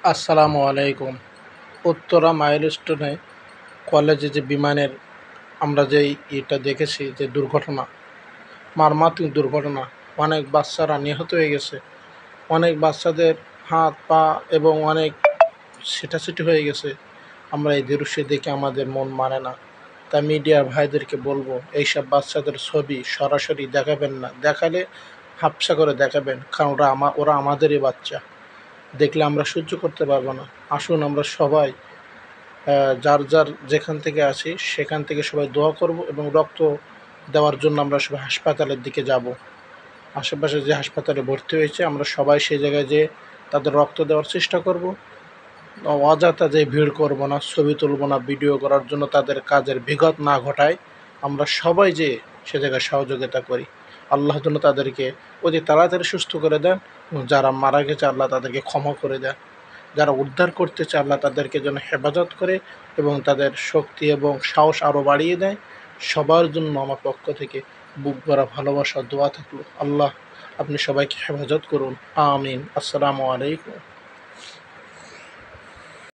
আসসালামু আলাইকুম। উত্তরা মাইলস্টোনে কলেজে যে বিমানের আমরা যেই এটা দেখেছি যে দুর্ঘটনা, মর্মান্তিক দুর্ঘটনা, অনেক বাচ্চারা নিহত হয়ে গেছে। অনেক বাচ্চাদের হাত, পা এবং অনেক ছিটাছিটি হয়ে গেছে। আমরা এই দৃশ্য দেখে আমাদের মন মানে না। তাই মিডিয়ার ভাইদেরকে বলবো, এইসব বাচ্চাদের ছবি সরাসরি দেখাবেন না। দেখালে হাপসা করে দেখাবেন, কারণ ওরা আমাদেরই বাচ্চা। দেখলে আমরা সহ্য করতে পারবো না। আসুন আমরা সবাই যার যার যেখান থেকে আছি সেখান থেকে সবাই দোয়া করব এবং রক্ত দেওয়ার জন্য আমরা সবাই হাসপাতালের দিকে যাব। আশেপাশে যে হাসপাতালে ভর্তি হয়েছে আমরা সবাই সেই জায়গায় যেয়ে তাদের রক্ত দেওয়ার চেষ্টা করব। অযথা যে ভিড় করব না, ছবি তুলব না, ভিডিও করার জন্য তাদের কাজের বিঘ্ন না ঘটায় আমরা সবাই যেয়ে সে জায়গায় সহযোগিতা করি। আল্লাহ যেন তাদেরকে অতি তাড়াতাড়ি সুস্থ করে দেন এবং যারা মারা গেছে আল্লাহ তাদেরকে ক্ষমা করে দেন। যারা উদ্ধার করতে চায় আল্লাহ তাদেরকে যেন হেফাজত করে এবং তাদের শক্তি এবং সাহস আরও বাড়িয়ে দেয়। সবার জন্য আমার পক্ষ থেকে বুক ভরা ভালোবাসা দোয়া থাকলো। আল্লাহ আপনি সবাইকে হেফাজত করুন। আমিন। আসসালামু আলাইকুম।